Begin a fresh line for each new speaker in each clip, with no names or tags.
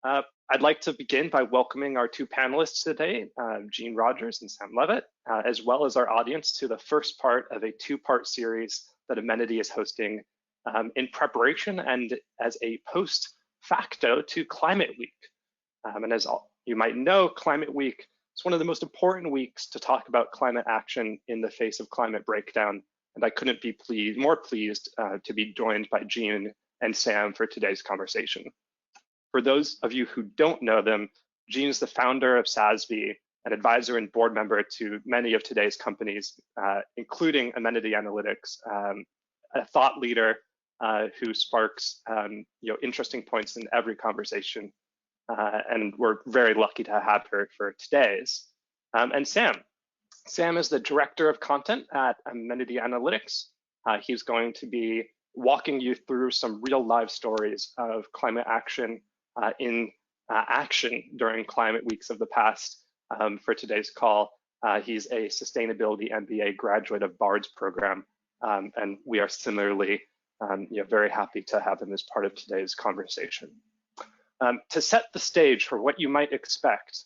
I'd like to begin by welcoming our two panelists today, Jean Rogers and Sam Levitt, as well as our audience to the first part of a two-part series that Amenity is hosting in preparation and as a post facto to Climate Week. And as you might know, Climate Week is one of the most important weeks to talk about climate action in the face of climate breakdown. And I couldn't be more pleased to be joined by Jean and Sam for today's conversation. For those of you who don't know them, Jean is the founder of SASB, an advisor and board member to many of today's companies, including Amenity Analytics, a thought leader who sparks interesting points in every conversation. And we're very lucky to have her for today's. And Sam is the director of content at Amenity Analytics. He's going to be walking you through some real live stories of climate action in action during climate weeks of the past. For today's call, he's a sustainability MBA graduate of Bard's program, and we are similarly very happy to have him as part of today's conversation. To set the stage for what you might expect,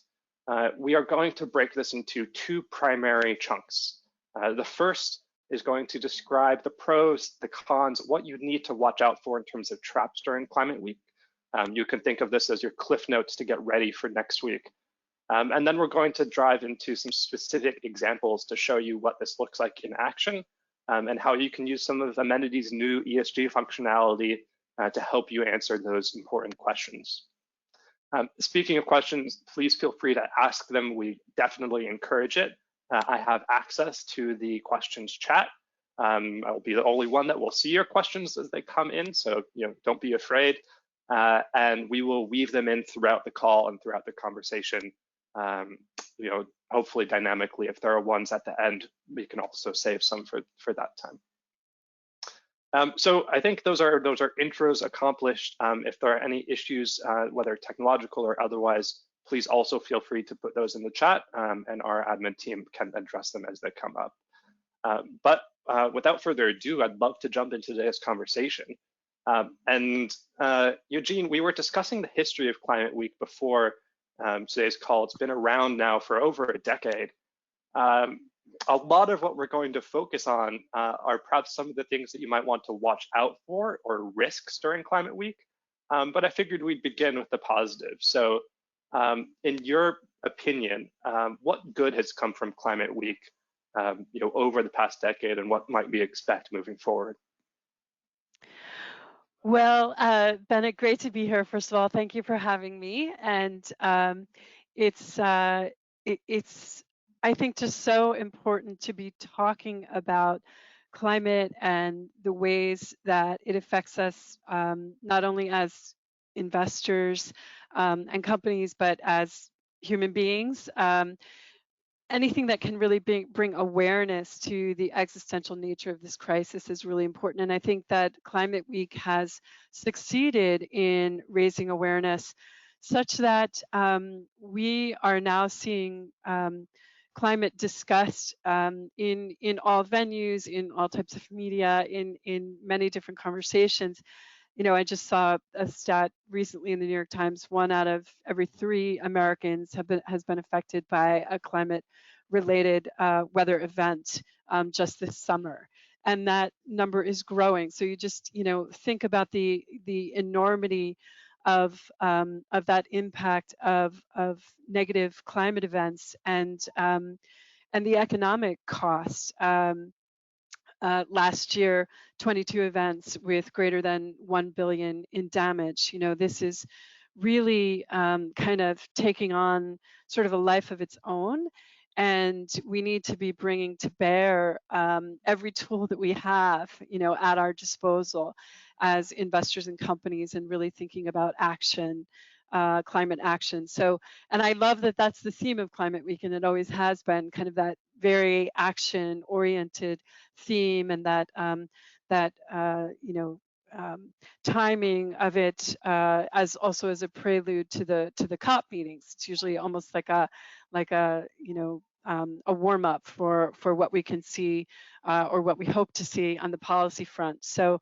we are going to break this into two primary chunks. The first is going to describe the pros, the cons, what you need to watch out for in terms of traps during Climate Week. You can think of this as your cliff notes to get ready for next week. And then we're going to drive into some specific examples to show you what this looks like in action and how you can use some of Amenity's new ESG functionality to help you answer those important questions. Speaking of questions, please feel free to ask them. We definitely encourage it. I have access to the questions chat. I'll be the only one that will see your questions as they come in, so don't be afraid. And we will weave them in throughout the call and throughout the conversation, hopefully dynamically. If there are ones at the end, we can also save some for that time. So I think those are intros accomplished. If there are any issues, whether technological or otherwise, please also feel free to put those in the chat, and our admin team can address them as they come up. But without further ado, I'd love to jump into today's conversation. Eugene, we were discussing the history of Climate Week before today's call. It's been around now for over a decade. A lot of what we're going to focus on are perhaps some of the things that you might want to watch out for or risks during Climate Week. But I figured we'd begin with the positive. So in your opinion, what good has come from Climate Week over the past decade, and what might we expect moving forward?
Well, Bennett, great to be here. First of all, thank you for having me. And it's I think just so important to be talking about climate and the ways that it affects us, not only as investors and companies, but as human beings. Anything that can really bring awareness to the existential nature of this crisis is really important. And I think that Climate Week has succeeded in raising awareness such that we are now seeing climate discussed in all venues, in all types of media, in many different conversations. I just saw a stat recently in the New York Times: 1 out of every 3 Americans has been affected by a climate-related weather event just this summer, and that number is growing. So you just think about the enormity of that impact of negative climate events and the economic cost. Last year, 22 events with greater than 1 billion in damage. This is really kind of taking on sort of a life of its own, and we need to be bringing to bear every tool that we have, at our disposal as investors and companies, and really thinking about action, climate action. So, and I love that that's the theme of Climate Week, and it always has been kind of that very action-oriented theme, and that timing of it as also as a prelude to the COP meetings. It's usually almost like a warm up for what we can see or what we hope to see on the policy front. So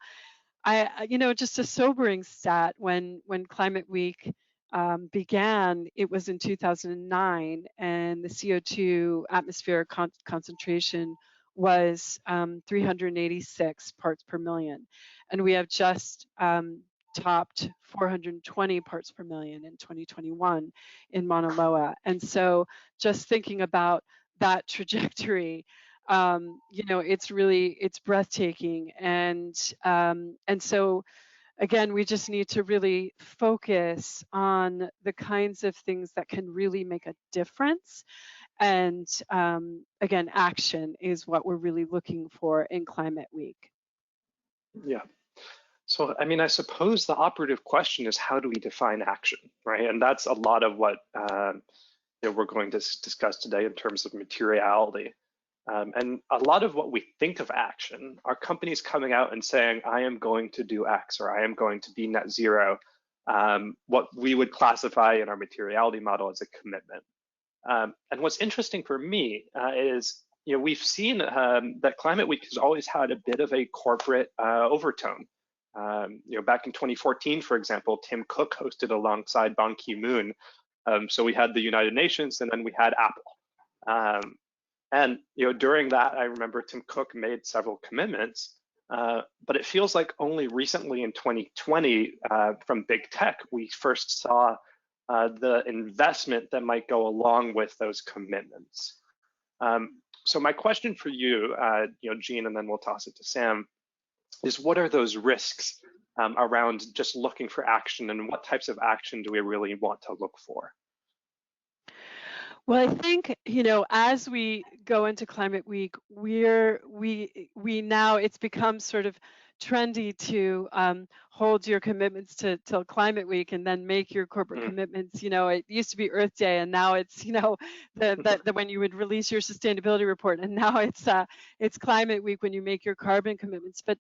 just a sobering stat when Climate Week began, it was in 2009, and the CO2 atmospheric concentration was 386 parts per million. And we have just topped 420 parts per million in 2021 in Mauna Loa. And so just thinking about that trajectory, it's breathtaking. And so again, we just need to really focus on the kinds of things that can really make a difference. And again, action is what we're really looking for in Climate Week.
Yeah. So, I mean, I suppose the operative question is how do we define action, right? And that's a lot of what we're going to discuss today in terms of materiality. And a lot of what we think of action are companies coming out and saying, I am going to do X or I am going to be net zero, what we would classify in our materiality model as a commitment. And what's interesting for me is, we've seen that Climate Week has always had a bit of a corporate overtone. Back in 2014, for example, Tim Cook hosted alongside Ban Ki-moon. So we had the United Nations and then we had Apple. And during that, I remember Tim Cook made several commitments, but it feels like only recently in 2020, from big tech, we first saw the investment that might go along with those commitments. So my question for you, Jean, and then we'll toss it to Sam, is what are those risks around just looking for action, and what types of action do we really want to look for?
Well, I think, as we go into Climate Week, we now, it's become sort of trendy to hold your commitments till Climate Week and then make your corporate commitments. It used to be Earth Day, and now it's the when you would release your sustainability report, and now it's Climate Week when you make your carbon commitments. But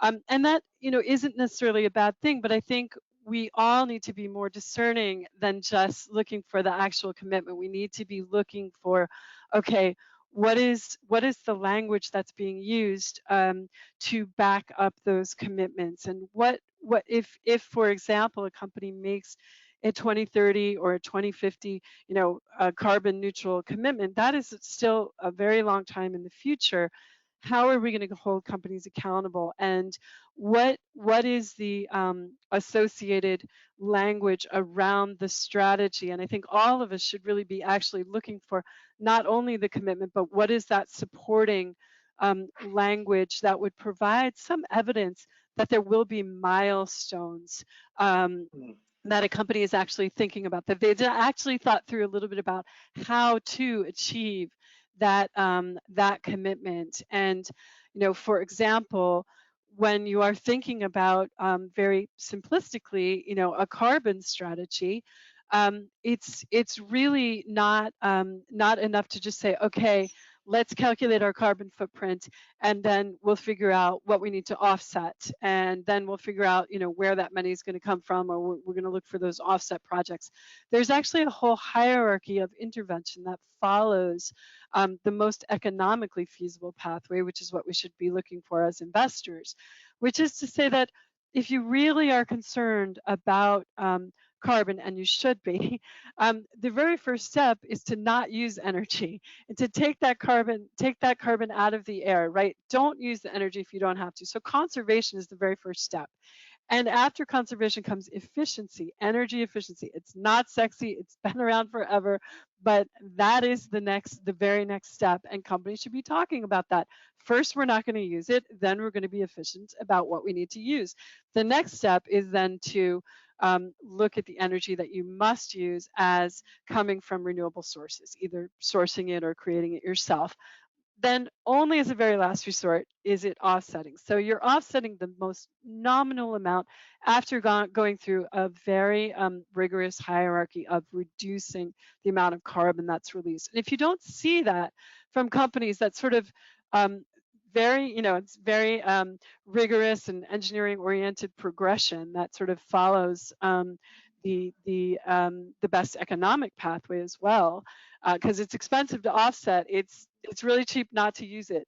and that isn't necessarily a bad thing, but I think we all need to be more discerning than just looking for the actual commitment. We need to be looking for, okay, what is the language that's being used to back up those commitments, and what if for example a company makes a 2030 or a 2050 a carbon neutral commitment, that is still a very long time in the future. How are we going to hold companies accountable, and what is the associated language around the strategy? And I think all of us should really be actually looking for not only the commitment, but what is that supporting language that would provide some evidence that there will be milestones that a company is actually thinking about, that they actually thought through a little bit about how to achieve that that commitment. And for example, when you are thinking about very simplistically, a carbon strategy, it's really not enough to just say, okay, let's calculate our carbon footprint, and then we'll figure out what we need to offset, and then we'll figure out where that money is going to come from, or we're going to look for those offset projects. There's actually a whole hierarchy of intervention that follows the most economically feasible pathway, which is what we should be looking for as investors, which is to say that if you really are concerned about carbon, and you should be, the very first step is to not use energy and to take that carbon out of the air, right? Don't use the energy if you don't have to. So conservation is the very first step. And after conservation comes efficiency, energy efficiency. It's not sexy, it's been around forever, but that is the very next step, and companies should be talking about that. First, we're not going to use it, then we're going to be efficient about what we need to use. The next step is then to look at the energy that you must use as coming from renewable sources, either sourcing it or creating it yourself. Then only as a very last resort is it offsetting. So you're offsetting the most nominal amount after going through a very rigorous hierarchy of reducing the amount of carbon that's released. And if you don't see that from companies that sort of it's very rigorous and engineering oriented progression that sort of follows the best economic pathway as well, because it's expensive to offset. It's really cheap not to use it.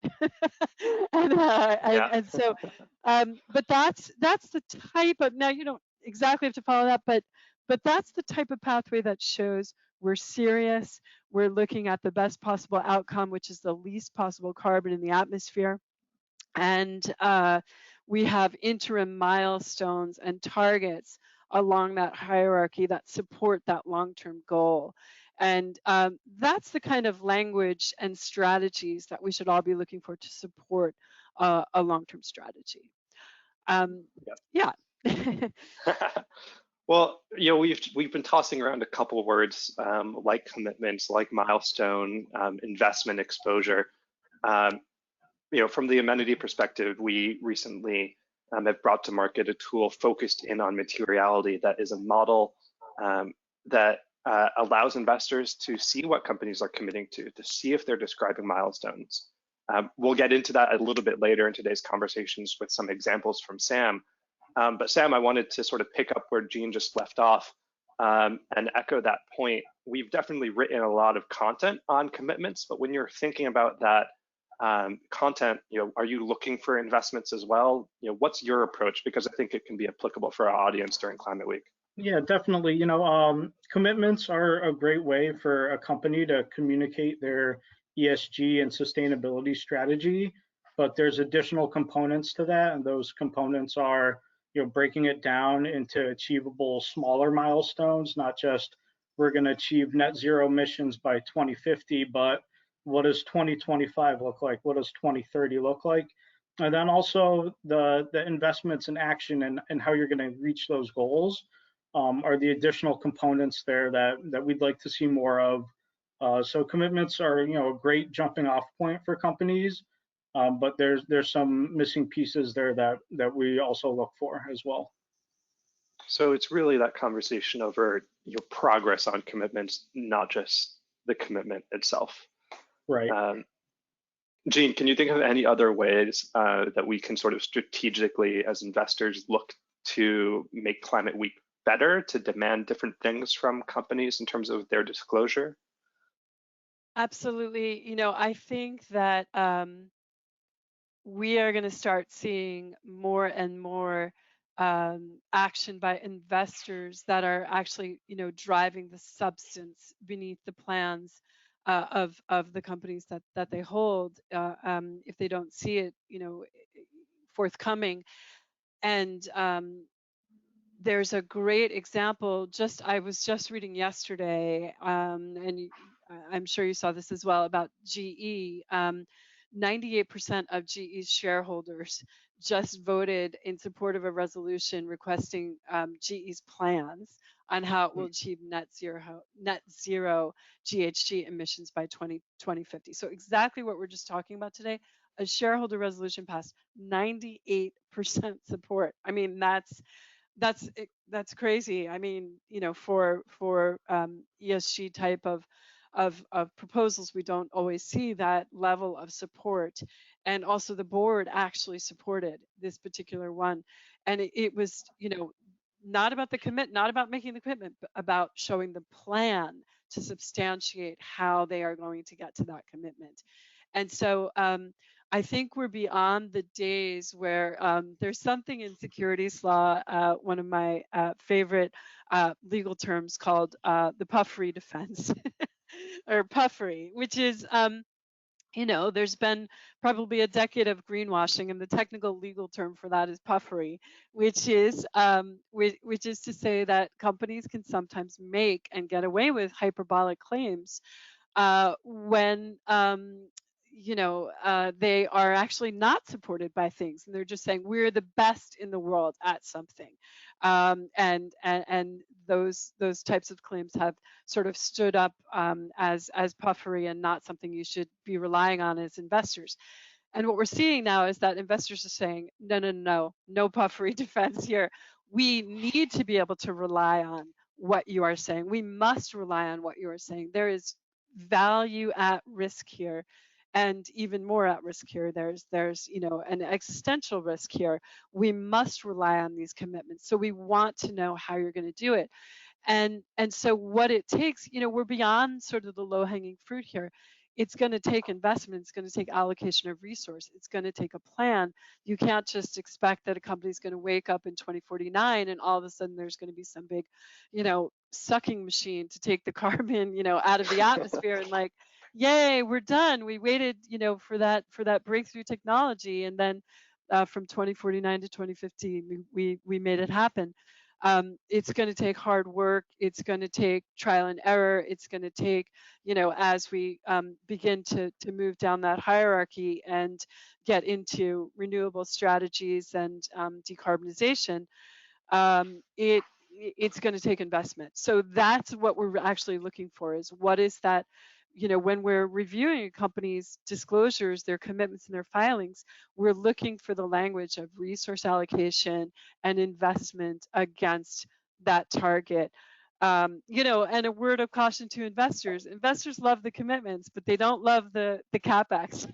And so but that's the type of, now you don't exactly have to follow that, but But that's the type of pathway that shows we're serious. We're looking at the best possible outcome, which is the least possible carbon in the atmosphere. And we have interim milestones and targets along that hierarchy that support that long-term goal. And that's the kind of language and strategies that we should all be looking for to support a long-term strategy. Yeah.
Well, we've been tossing around a couple of words like commitments, like milestone, investment exposure. Um, from the Amenity perspective, we recently have brought to market a tool focused in on materiality that is a model that allows investors to see what companies are committing to see if they're describing milestones. We'll get into that a little bit later in today's conversations with some examples from Sam. But Sam, I wanted to sort of pick up where Jean just left off and echo that point. We've definitely written a lot of content on commitments, but when you're thinking about that content, are you looking for investments as well? What's your approach? Because I think it can be applicable for our audience during Climate Week.
Yeah, definitely. Commitments are a great way for a company to communicate their ESG and sustainability strategy, but there's additional components to that, and those components are, breaking it down into achievable smaller milestones, not just we're going to achieve net zero emissions by 2050, but what does 2025 look like? What does 2030 look like? And then also the investments in action and how you're going to reach those goals are the additional components there that we'd like to see more of. So commitments are, a great jumping off point for companies, but there's some missing pieces there that we also look for as well.
So it's really that conversation over your progress on commitments, not just the commitment itself.
Right.
Jean, can you think of any other ways that we can sort of strategically, as investors, look to make Climate Week better, to demand different things from companies in terms of their disclosure?
Absolutely. I think that we are going to start seeing more and more action by investors that are actually, driving the substance beneath the plans of the companies that they hold. If they don't see it, forthcoming. And there's a great example. I was just reading yesterday, and I'm sure you saw this as well, about GE. 98% of GE's shareholders just voted in support of a resolution requesting GE's plans on how it will achieve net zero GHG emissions by 2050. So exactly what we're just talking about today. A shareholder resolution passed 98% support. I mean, that's crazy. I mean, for ESG type of proposals, we don't always see that level of support. And also the board actually supported this particular one. And it was, not about not about making the commitment, but about showing the plan to substantiate how they are going to get to that commitment. And so I think we're beyond the days where there's something in securities law, one of my favorite legal terms called the puffery defense or puffery, which is, there's been probably a decade of greenwashing, and the technical legal term for that is puffery, which is to say that companies can sometimes make and get away with hyperbolic claims when they are actually not supported by things, and they're just saying we're the best in the world at something, and those types of claims have sort of stood up as puffery and not something you should be relying on as investors. And what we're seeing now is that investors are saying, no puffery defense here. We need to be able to rely on what you are saying. We must rely on what you are saying. There is value at risk here, and even more at risk here. There's an existential risk here. We must rely on these commitments. So we want to know how you're going to do it. And so what it takes, we're beyond sort of the low-hanging fruit here. it's going to take investment, it's going to take allocation of resource, it's going to take a plan. You can't just expect that a company's going to wake up in 2049 and all of a sudden there's going to be some big, sucking machine to take the carbon, out of the atmosphere and like, yay, we're done. We waited, for that breakthrough technology, and then from 2049 to 2050, we made it happen. It's going to take hard work. It's going to take trial and error. It's going to take, as we begin to move down that hierarchy and get into renewable strategies and decarbonization, it's going to take investment. So that's what we're actually looking for, is what is that, when we're reviewing a company's disclosures, their commitments and their filings, we're looking for the language of resource allocation and investment against that target. And a word of caution to investors: investors love the commitments, but they don't love the capex.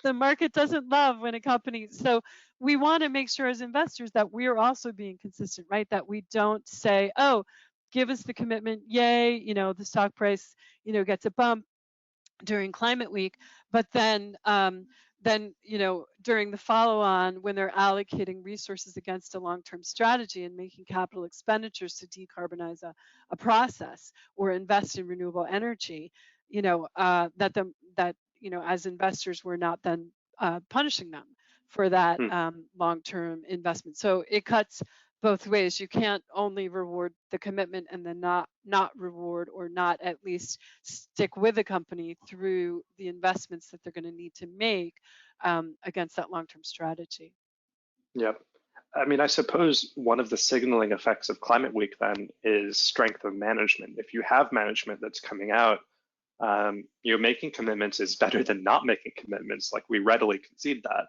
The market doesn't love when a company, so we want to make sure as investors that we're also being consistent, right? That we don't say, oh, give us the commitment, yay, the stock price, gets a bump during climate week, but then during the follow-on, when they're allocating resources against a long-term strategy and making capital expenditures to decarbonize a process or invest in renewable energy, that as investors, we're not then punishing them for that
Hmm.
long-term investment. So it cuts both ways. You can't only reward the commitment and then not reward, or not at least stick with the company through the investments that they're going to need to make against that long-term strategy.
Yep. I mean, I suppose one of the signaling effects of Climate Week then is strength of management. If you have management that's coming out, making commitments is better than not making commitments. Like, we readily concede that,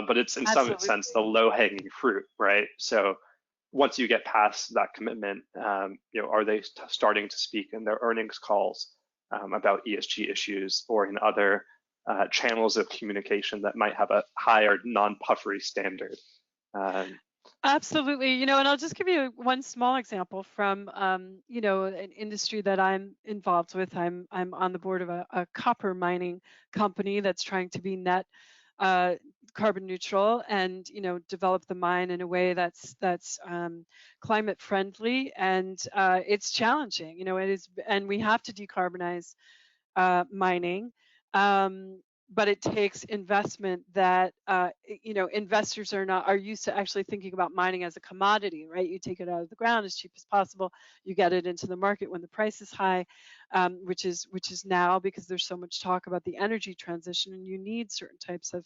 but it's in some
Absolutely.
sense the low-hanging fruit, right? So once you get past that commitment, are they starting to speak in their earnings calls about ESG issues, or in other channels of communication that might have a higher non-puffery standard?
Absolutely. And I'll just give you one small example from, an industry that I'm involved with. I'm on the board of a copper mining company that's trying to be net carbon neutral and, develop the mine in a way that's climate friendly. And it's challenging, it is, and we have to decarbonize mining. But it takes investment that investors are used to actually thinking about mining as a commodity, right? You take it out of the ground as cheap as possible, you get it into the market when the price is high, which is now, because there's so much talk about the energy transition, and you need certain types of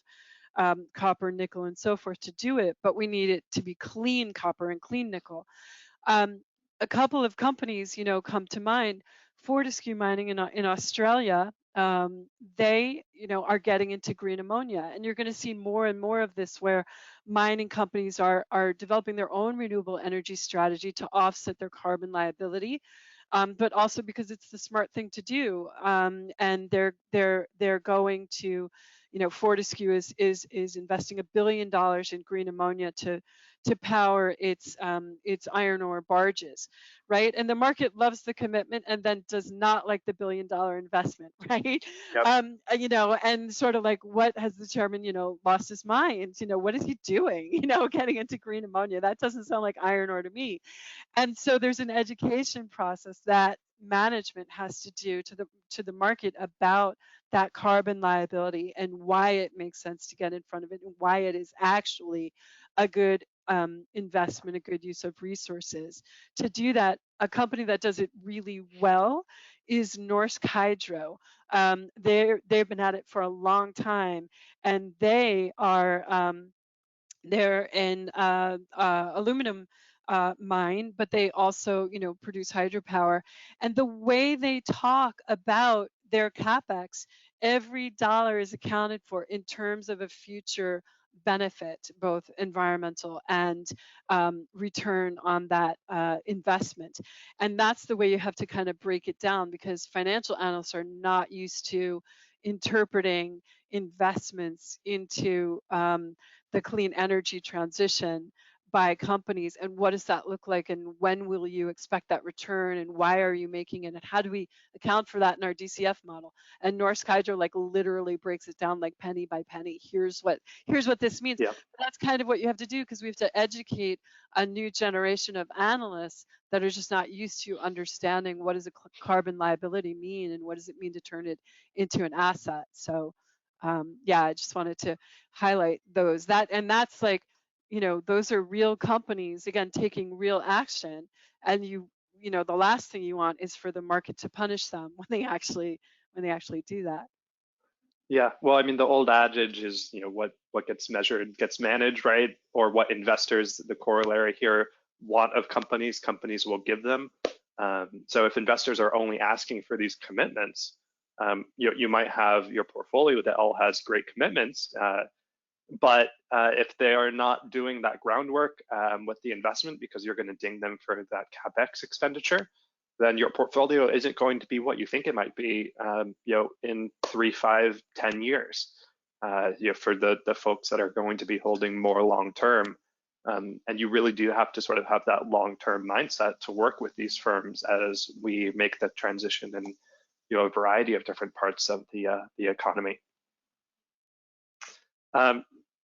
copper, nickel, and so forth to do it. But we need it to be clean copper and clean nickel. A couple of companies, come to mind. Fortescue Mining in Australia, they, are getting into green ammonia, and you're going to see more and more of this, where mining companies are developing their own renewable energy strategy to offset their carbon liability, but also because it's the smart thing to do. And they're going to, Fortescue is investing $1 billion in green ammonia to power its iron ore barges, right? And the market loves the commitment and then does not like the $1 billion investment, right?
Yep.
And sort of like, what has the chairman, lost his mind? What is he doing? Getting into green ammonia? That doesn't sound like iron ore to me. And so there's an education process that management has to do to the market about that carbon liability and why it makes sense to get in front of it, and why it is actually a good investment, a good use of resources. To do that, a company that does it really well is Norsk Hydro. They've been at it for a long time, and they're in aluminum mine, but they also, produce hydropower. And the way they talk about their capex, every dollar is accounted for in terms of a future benefit, both environmental and return on that investment. And that's the way you have to kind of break it down, because financial analysts are not used to interpreting investments into the clean energy transition. by companies, and what does that look like, and when will you expect that return, and why are you making it, and how do we account for that in our DCF model? And Norsk Hydro like literally breaks it down like penny by penny. Here's what this means.
Yeah.
But that's kind of what you have to do, because we have to educate a new generation of analysts that are just not used to understanding what does a carbon liability mean, and what does it mean to turn it into an asset. So yeah, I just wanted to highlight those. That's like, those are real companies, again, taking real action. And the last thing you want is for the market to punish them when they actually do that.
Yeah, well, I mean, the old adage is, what gets measured gets managed, right? Or what investors, the corollary here, want of companies, companies will give them. So if investors are only asking for these commitments, you might have your portfolio that all has great commitments, but if they are not doing that groundwork with the investment, because you're going to ding them for that capex expenditure, then your portfolio isn't going to be what you think it might be, in 3, 5, 10 years. For the folks that are going to be holding more long term, and you really do have to sort of have that long term mindset to work with these firms as we make the transition in a variety of different parts of the economy.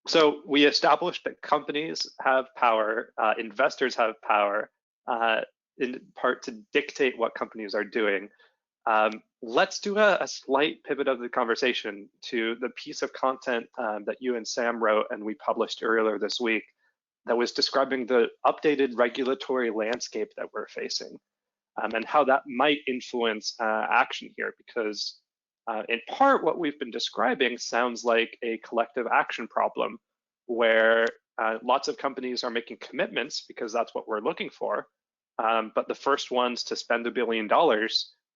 So we established that companies have power, investors have power, in part to dictate what companies are doing. Let's do a slight pivot of the conversation to the piece of content that you and Sam wrote and we published earlier this week that was describing the updated regulatory landscape that we're facing, and how that might influence action here, because in part, what we've been describing sounds like a collective action problem where lots of companies are making commitments because that's what we're looking for. But the first ones to spend $1 billion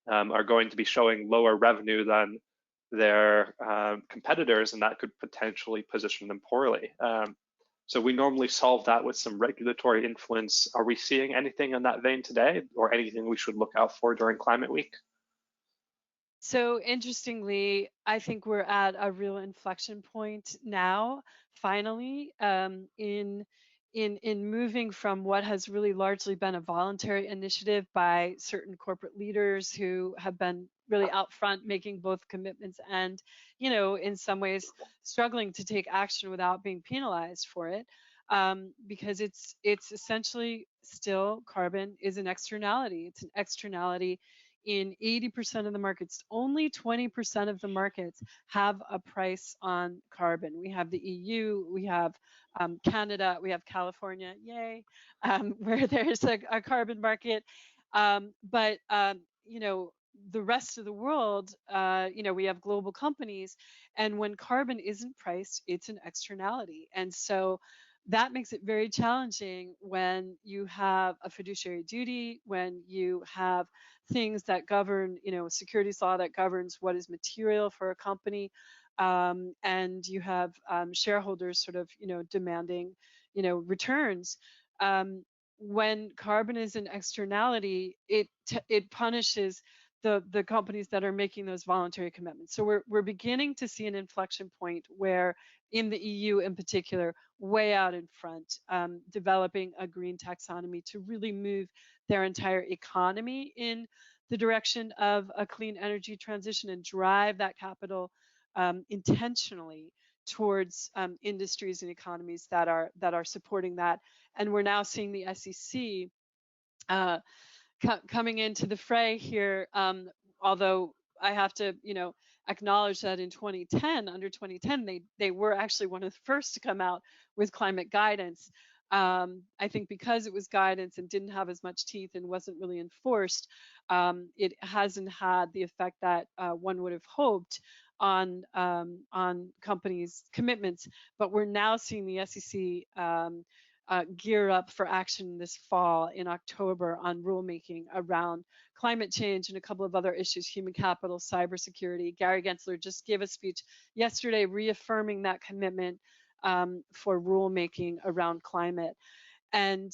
are going to be showing lower revenue than their competitors, and that could potentially position them poorly. So we normally solve that with some regulatory influence. Are we seeing anything in that vein today, or anything we should look out for during Climate Week?
So interestingly, I think we're at a real inflection point now, finally, in moving from what has really largely been a voluntary initiative by certain corporate leaders who have been really out front making both commitments and, in some ways struggling to take action without being penalized for it. Because it's essentially still, carbon is an externality. It's an externality in 80% of the markets. Only 20% of the markets have a price on carbon. We have the EU, we have Canada, we have California, yay, where there's a carbon market. But the rest of the world, we have global companies, and when carbon isn't priced, it's an externality. And so that makes it very challenging when you have a fiduciary duty, when you have things that govern, securities law that governs what is material for a company, and you have shareholders sort of, demanding, returns. When carbon is an externality, it punishes the companies that are making those voluntary commitments. So we're beginning to see an inflection point where, in the EU in particular, way out in front, developing a green taxonomy to really move their entire economy in the direction of a clean energy transition and drive that capital intentionally towards industries and economies that are supporting that. And we're now seeing the SEC coming into the fray here, although I have to, acknowledge that in 2010, under 2010, they were actually one of the first to come out with climate guidance. I think because it was guidance and didn't have as much teeth and wasn't really enforced, it hasn't had the effect that one would have hoped on companies' commitments. But we're now seeing the SEC gear up for action this fall in October on rulemaking around climate change and a couple of other issues, human capital, cybersecurity. Gary Gensler just gave a speech yesterday reaffirming that commitment for rulemaking around climate. And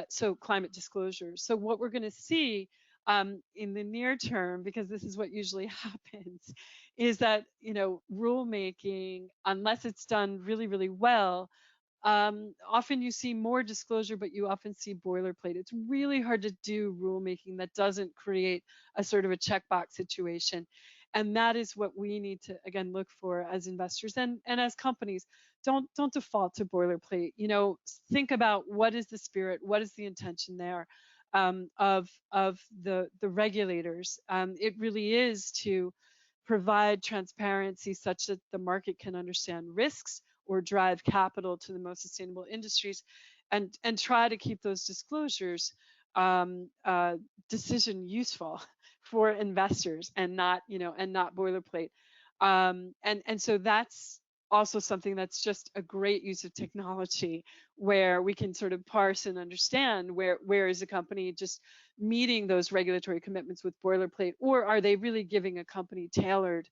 so climate disclosures. So what we're going to see in the near term, because this is what usually happens, is that, rulemaking, unless it's done really, really well, often you see more disclosure, but you often see boilerplate. It's really hard to do rulemaking that doesn't create a sort of a checkbox situation. And that is what we need to, again, look for as investors and as companies. Don't default to boilerplate. You know, think about what is the spirit, what is the intention there of the regulators. It really is to provide transparency such that the market can understand risks or drive capital to the most sustainable industries, and try to keep those disclosures decision useful for investors and not, you know, and not boilerplate. And so that's also something that's just a great use of technology, where we can sort of parse and understand where is a company just meeting those regulatory commitments with boilerplate, or are they really giving a company tailored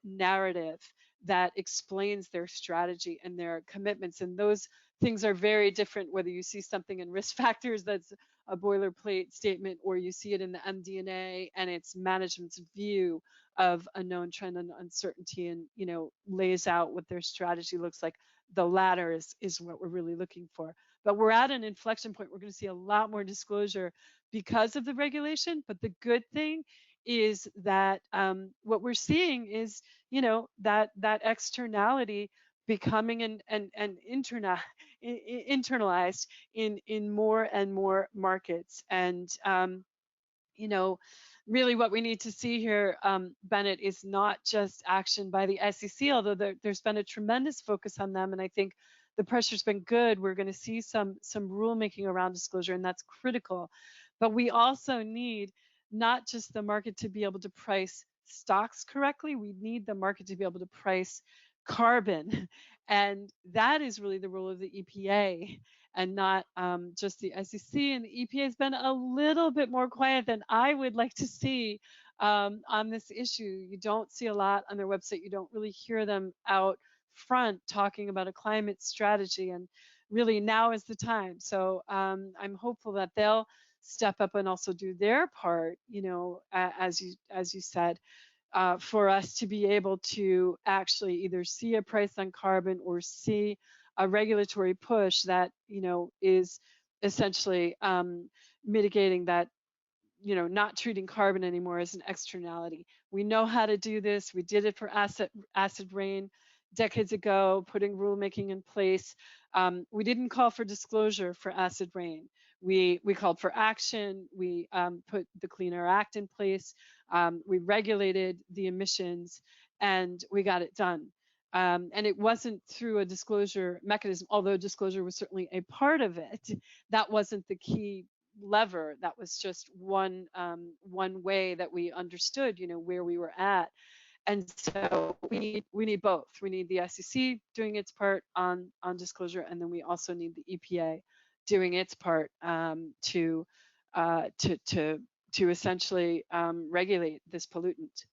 narrative that explains their strategy and their commitments. And those things are very different whether you see something in risk factors that's a boilerplate statement, or you see it in the MD&A and it's management's view of a known trend and uncertainty, and, you know, lays out what their strategy looks like. The latter is what we're really looking for. But we're at an inflection point. We're going to see a lot more disclosure because of the regulation. But the good thing is that what we're seeing is, you know, that externality becoming an internalized in more and more markets. And you know, really what we need to see here, Bennett, is not just action by the SEC, although there's been a tremendous focus on them, and I think the pressure's been good. We're going to see some rulemaking around disclosure, and that's critical. But we also need not just the market to be able to price stocks correctly, we need the market to be able to price carbon. And that is really the role of the EPA and not just the SEC. And the EPA has been a little bit more quiet than I would like to see on this issue. You don't see a lot on their website. You don't really hear them out front talking about a climate strategy. And really now is the time. So I'm hopeful that they'll step up and also do their part, you know, as you said, for us to be able to actually either see a price on carbon or see a regulatory push that, you know, is essentially mitigating that, you know, not treating carbon anymore as an externality. We know how to do this. We did it for acid rain decades ago, putting rulemaking in place. We didn't call for disclosure for acid rain. We called for action. We put the Clean Air Act in place. We regulated the emissions, and we got it done. And it wasn't through a disclosure mechanism, although disclosure was certainly a part of it. That wasn't the key lever. That was just one way that we understood, you know, where we were at. And so we need both. We need the SEC doing its part on disclosure, and then we also need the EPA doing its part to essentially regulate this pollutant.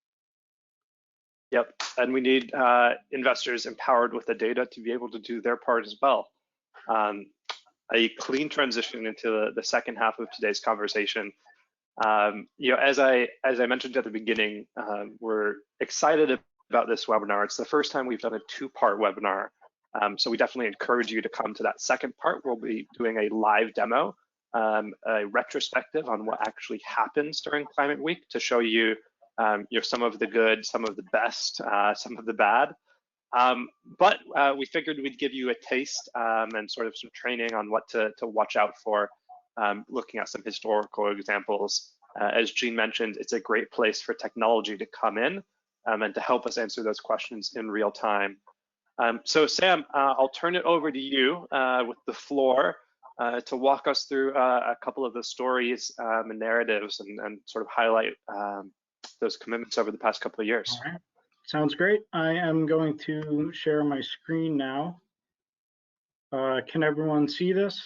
Yep, and we need investors empowered with the data to be able to do their part as well. A clean transition into the second half of today's conversation. You know, as I mentioned at the beginning, we're excited about this webinar. It's the first time we've done a two-part webinar. So we definitely encourage you to come to that second part. We'll be doing a live demo, a retrospective on what actually happens during Climate Week to show you, you know, some of the good, some of the best, some of the bad. But we figured we'd give you a taste and sort of some training on what to watch out for, looking at some historical examples. As Jean mentioned, it's a great place for technology to come in and to help us answer those questions in real time. So Sam, I'll turn it over to you with the floor to walk us through a couple of the stories and narratives and sort of highlight those commitments over the past couple of years.
All right. Sounds great. I am going to share my screen now. Can everyone see this?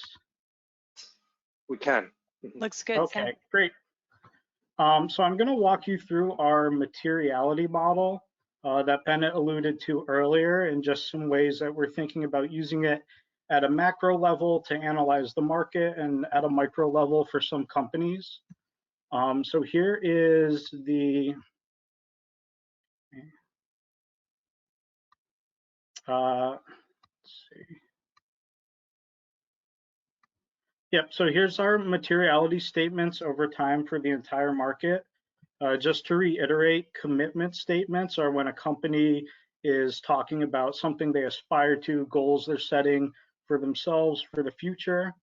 We can.
Looks good.
Okay,
Sam.
great. So I'm going to walk you through our materiality model that Bennett alluded to earlier, and just some ways that we're thinking about using it at a macro level to analyze the market and at a micro level for some companies. So here is the let's see. Yep, so here's our materiality statements over time for the entire market. Just to reiterate, commitment statements are when a company is talking about something they aspire to, goals they're setting for themselves for the future.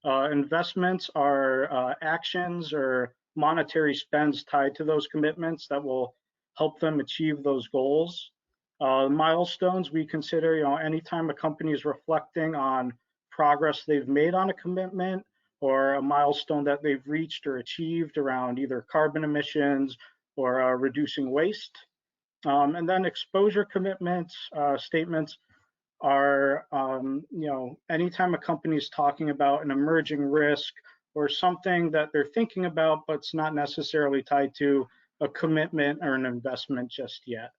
Investments are actions or monetary spends tied to those commitments that will help them achieve those goals. Milestones we consider, anytime a company is reflecting on progress they've made on a commitment or a milestone that they've reached or achieved around either carbon emissions or reducing waste. And then exposure commitments, statements are, anytime a company is talking about an emerging risk or something that they're thinking about, but it's not necessarily tied to a commitment or an investment just yet.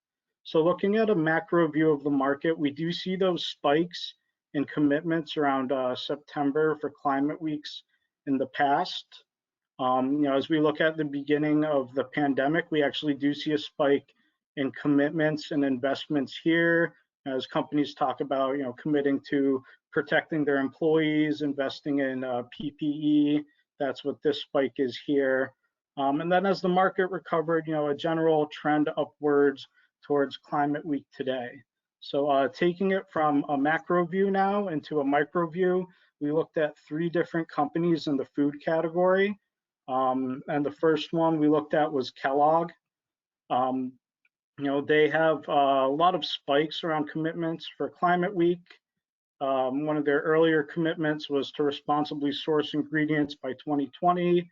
So looking at a macro view of the market, we do see those spikes in commitments around September for climate weeks in the past. As we look at the beginning of the pandemic, we actually do see a spike in commitments and investments here as companies talk about, committing to protecting their employees, investing in PPE. That's what this spike is here. And then as the market recovered, a general trend upwards towards Climate Week today. So taking it from a macro view now into a micro view, we looked at 3 different companies in the food category. And the first one we looked at was Kellogg. They have a lot of spikes around commitments for Climate Week. One of their earlier commitments was to responsibly source ingredients by 2020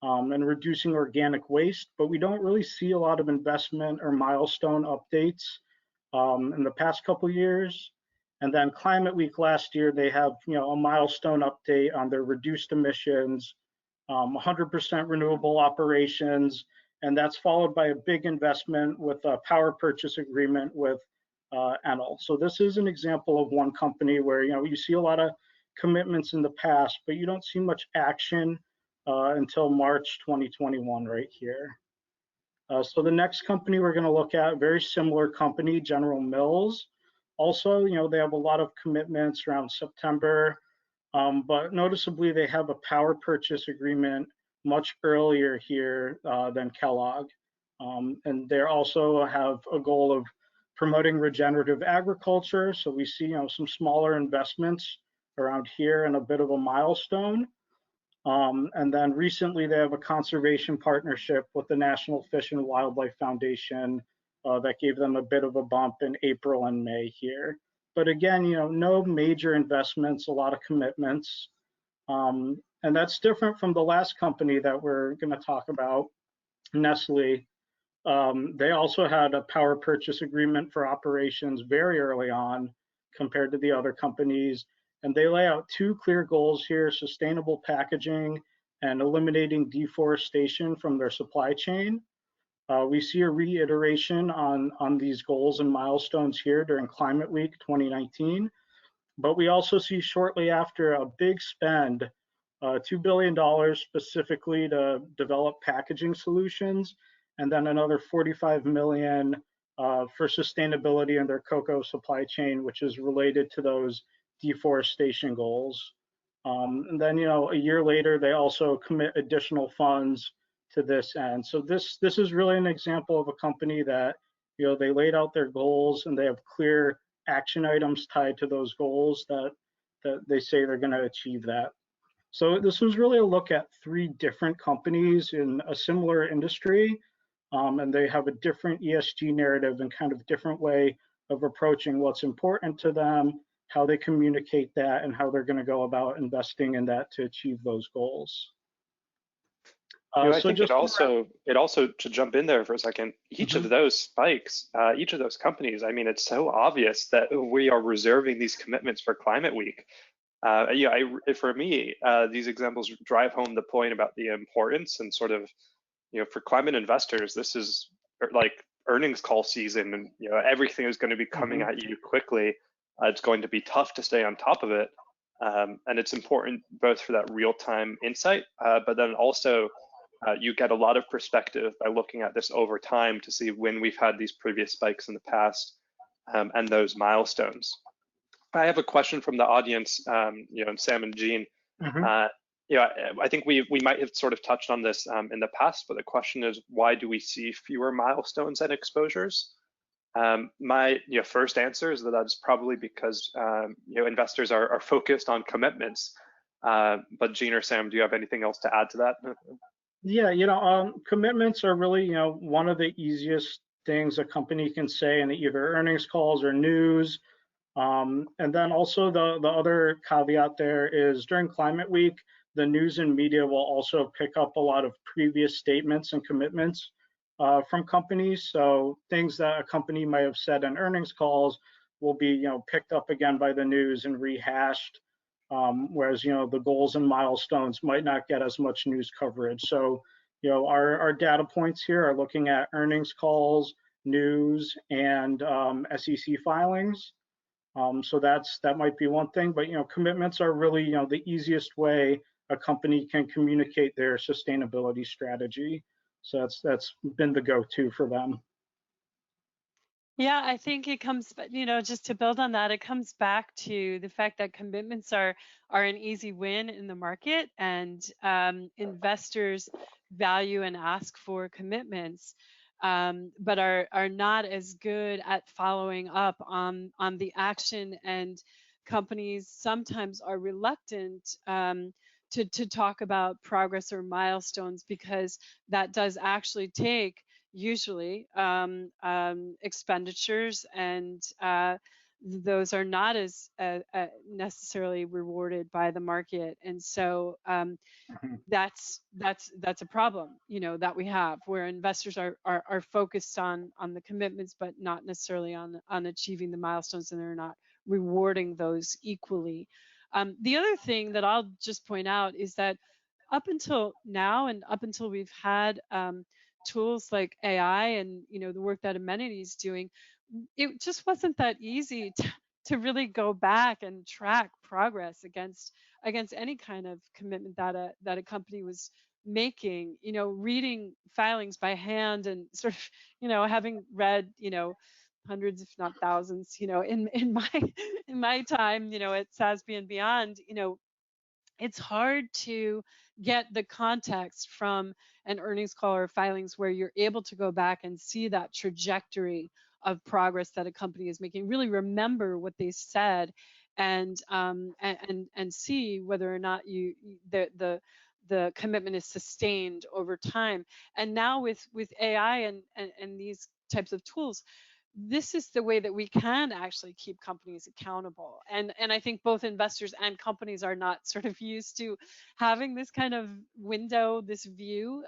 and reducing organic waste, but we don't really see a lot of investment or milestone updates in the past couple years. And then Climate Week last year, they have a milestone update on their reduced emissions, 100% renewable operations, and that's followed by a big investment with a power purchase agreement with Enel. So this is an example of one company where you see a lot of commitments in the past, but you don't see much action until March 2021 right here. So the next company we're going to look at, very similar company, General Mills. Also, they have a lot of commitments around September, but noticeably they have a power purchase agreement much earlier here than Kellogg. And they also have a goal of promoting regenerative agriculture. So we see some smaller investments around here and a bit of a milestone. And then recently they have a conservation partnership with the National Fish and Wildlife Foundation that gave them a bit of a bump in April and May here. But again, no major investments, a lot of commitments. And that's different from the last company that we're going to talk about, Nestle. They also had a power purchase agreement for operations very early on compared to the other companies. And they lay out 2 clear goals here, sustainable packaging and eliminating deforestation from their supply chain. We see a reiteration on these goals and milestones here during Climate Week 2019. But we also see shortly after a big spend, $2 billion specifically to develop packaging solutions, and then another $45 million for sustainability in their cocoa supply chain, which is related to those deforestation goals. And then, a year later, they also commit additional funds to this end. So this is really an example of a company that, they laid out their goals and they have clear action items tied to those goals that they say they're going to achieve that. So this was really a look at 3 different companies in a similar industry, and they have a different ESG narrative and kind of different way of approaching what's important to them, how they communicate that, and how they're going to go about investing in that to achieve those goals.
I think it also, to jump in there for a second, each of those spikes, each of those companies, I mean, it's so obvious that we are reserving these commitments for Climate Week. For me, these examples drive home the point about the importance and sort of, for climate investors, this is like earnings call season, and everything is going to be coming at you quickly. It's going to be tough to stay on top of it, and it's important both for that real-time insight, but then also you get a lot of perspective by looking at this over time to see when we've had these previous spikes in the past and those milestones. I have a question from the audience, and Sam and Jean. Yeah, I think we might have sort of touched on this in the past, but the question is, why do we see fewer milestones and exposures? My first answer is that that's probably because investors are focused on commitments. But Gene or Sam, do you have anything else to add to that?
Yeah, commitments are really, one of the easiest things a company can say in either earnings calls or news. And then also the other caveat there is during Climate Week, the news and media will also pick up a lot of previous statements and commitments from companies. So things that a company might have said in earnings calls will be, picked up again by the news and rehashed. Whereas, the goals and milestones might not get as much news coverage. So, our data points here are looking at earnings calls, news, and SEC filings. So that might be one thing, but commitments are really the easiest way a company can communicate their sustainability strategy. So that's been the go-to for them.
Yeah, I think it comes, just to build on that, it comes back to the fact that commitments are an easy win in the market, and investors value and ask for commitments, but are not as good at following up on the action, and companies sometimes are reluctant to talk about progress or milestones, because that does actually take usually expenditures, and those are not as necessarily rewarded by the market. And so
Mhm.
that's a problem, that we have, where investors are focused on the commitments, but not necessarily on achieving the milestones, and they're not rewarding those equally. The other thing that I'll just point out is that up until now, and up until we've had tools like AI and the work that Amenity is doing, it just wasn't that easy to really go back and track progress against any kind of commitment that a company was making. Reading filings by hand, and sort of having read hundreds if not thousands in my in my time at SASB and beyond. It's hard to get the context from an earnings call or filings where you're able to go back and see that trajectory of progress that a company is making, really remember what they said, and see whether or not the commitment is sustained over time. And now with AI and these types of tools, this is the way that we can actually keep companies accountable. And I think both investors and companies are not sort of used to having this kind of window, this view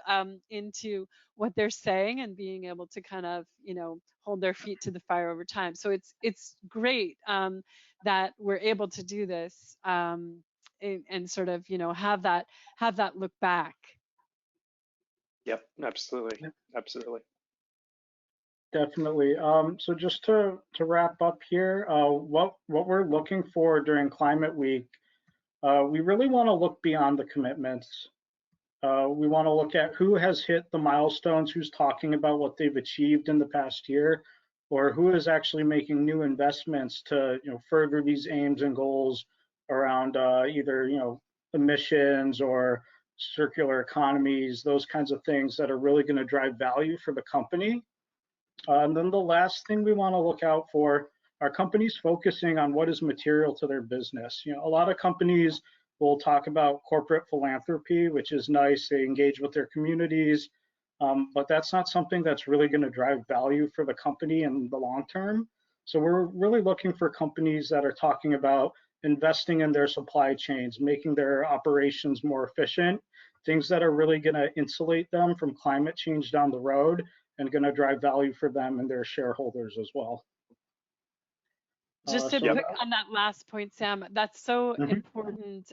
into what they're saying, and being able to kind of hold their feet to the fire over time. So it's great that we're able to do this, and sort of have that look back.
Yep, absolutely, absolutely.
Definitely. So just to wrap up here, what we're looking for during Climate Week, we really want to look beyond the commitments. We want to look at who has hit the milestones, who's talking about what they've achieved in the past year, or who is actually making new investments to further these aims and goals around either emissions or circular economies, those kinds of things that are really going to drive value for the company. And then the last thing we want to look out for are companies focusing on what is material to their business. A lot of companies will talk about corporate philanthropy, which is nice. They engage with their communities, but that's not something that's really going to drive value for the company in the long term. So we're really looking for companies that are talking about investing in their supply chains, making their operations more efficient, things that are really going to insulate them from climate change down the road, and going to drive value for them and their shareholders as well.
Just to
So
pick on that last point, Sam, that's so
Mhm.
important.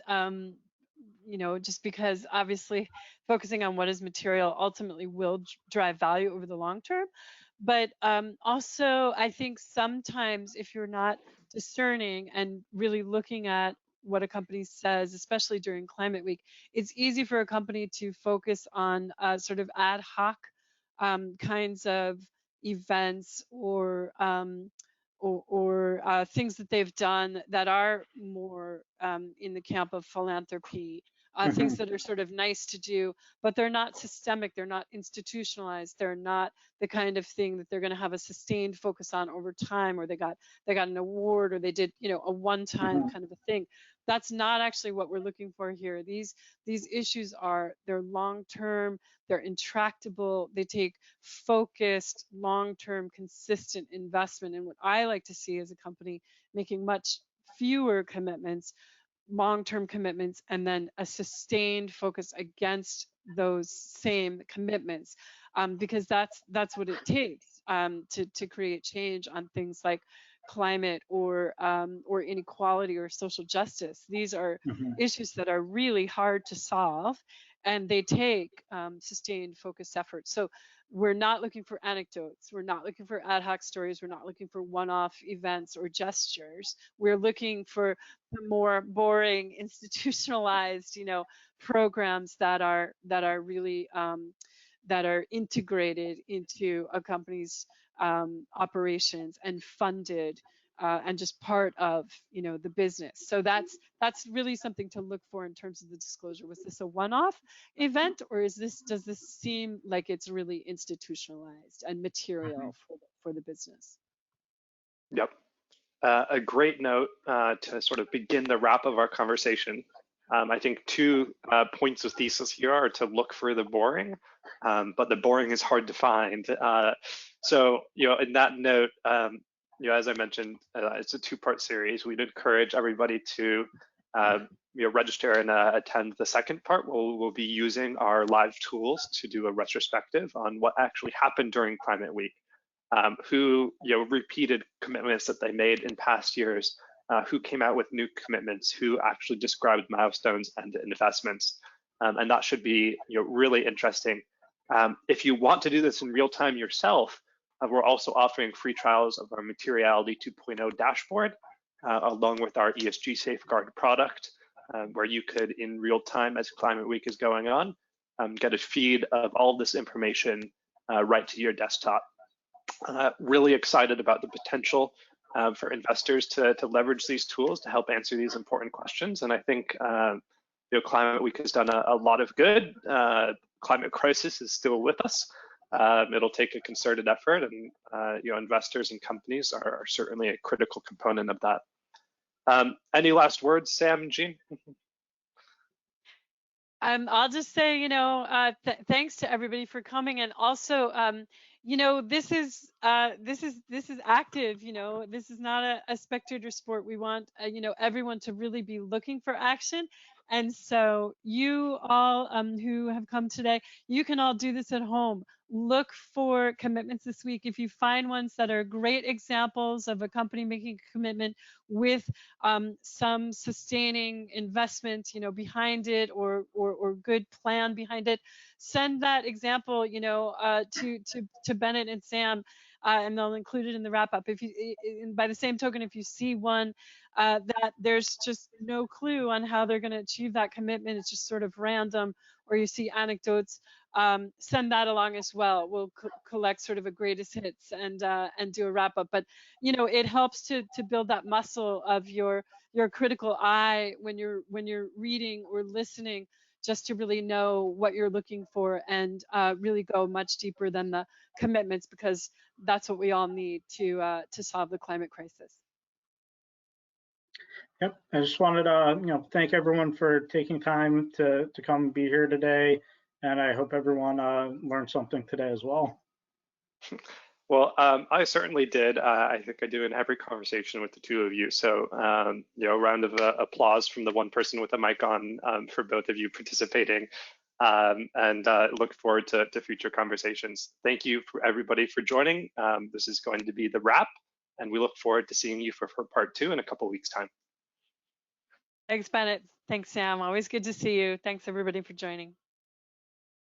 Just because obviously focusing on what is material ultimately will drive value over the long term. But also, I think sometimes if you're not discerning and really looking at what a company says, especially during Climate Week, it's easy for a company to focus on sort of ad hoc kinds of events, or things that they've done that are more in the camp of philanthropy, things that are sort of nice to do, but they're not systemic, they're not institutionalized, they're not the kind of thing that they're going to have a sustained focus on over time, or they got an award, or they did, you know, a one-time kind of a thing. That's not actually what we're looking for here. These issues they're long-term, they're intractable, they take focused, long-term, consistent investment. And what I like to see is a company making much fewer commitments, long-term commitments, and then a sustained focus against those same commitments, because that's what it takes to create change on things like climate or inequality or social justice. These are issues that are really hard to solve, and they take sustained focused effort. So we're not looking for anecdotes, we're not looking for ad hoc stories, we're not looking for one-off events or gestures. We're looking for the more boring, institutionalized, you know, programs that are really that are integrated into a company's operations and funded and just part of, you know, the business. So that's really something to look for in terms of the disclosure. Was this a one-off event, or does this seem like it's really institutionalized and material for the business?
Yep. A great note to sort of begin the wrap of our conversation. I think two points of thesis here are to look for the boring, but the boring is hard to find. So, you know, in that note, you know, as I mentioned, it's a two-part series. We'd encourage everybody to, you know, register and attend the second part. We'll be using our live tools to do a retrospective on what actually happened during Climate Week. Who, you know, repeated commitments that they made in past years, who came out with new commitments, who actually described milestones and investments, and that should be, you know, really interesting. If you want to do this in real time yourself, we're also offering free trials of our Materiality 2.0 dashboard, along with our ESG Safeguard product, where you could, in real time as Climate Week is going on, get a feed of all this information right to your desktop. Really excited about the potential for investors to leverage these tools to help answer these important questions. And I think you know, Climate Week has done a lot of good. Climate crisis is still with us. It'll take a concerted effort, and you know, investors and companies are certainly a critical component of that. Any last words, Sam and Jean?
I'll just say, you know, thanks to everybody for coming, and also, you know, this is active. You know, this is not a spectator sport. We want, you know, everyone to really be looking for action. And so you all who have come today, you can all do this at home. Look for commitments this week. If you find ones that are great examples of a company making a commitment with some sustaining investment, you know, behind it, or good plan behind it, send that example, you know, to Bennett and Sam, and they'll include it in the wrap up. If you, by the same token, if you see one that there's just no clue on how they're going to achieve that commitment, it's just sort of random, or you see anecdotes, send that along as well. We'll collect sort of a greatest hits and do a wrap up. But you know, it helps to build that muscle of your critical eye when you're reading or listening, just to really know what you're looking for, and really go much deeper than the commitments, because that's what we all need to solve the climate crisis.
Yep, I just wanted to, you know, thank everyone for taking time to come and be here today, and I hope everyone learned something today as well.
Well, I certainly did. I think I do in every conversation with the two of you. So, you know, a round of applause from the one person with a mic on for both of you participating, and look forward to future conversations. Thank you for everybody for joining. This is going to be the wrap, and we look forward to seeing you for part 2 in a couple weeks' time.
Thanks, Bennett. Thanks, Sam. Always good to see you. Thanks, everybody, for joining.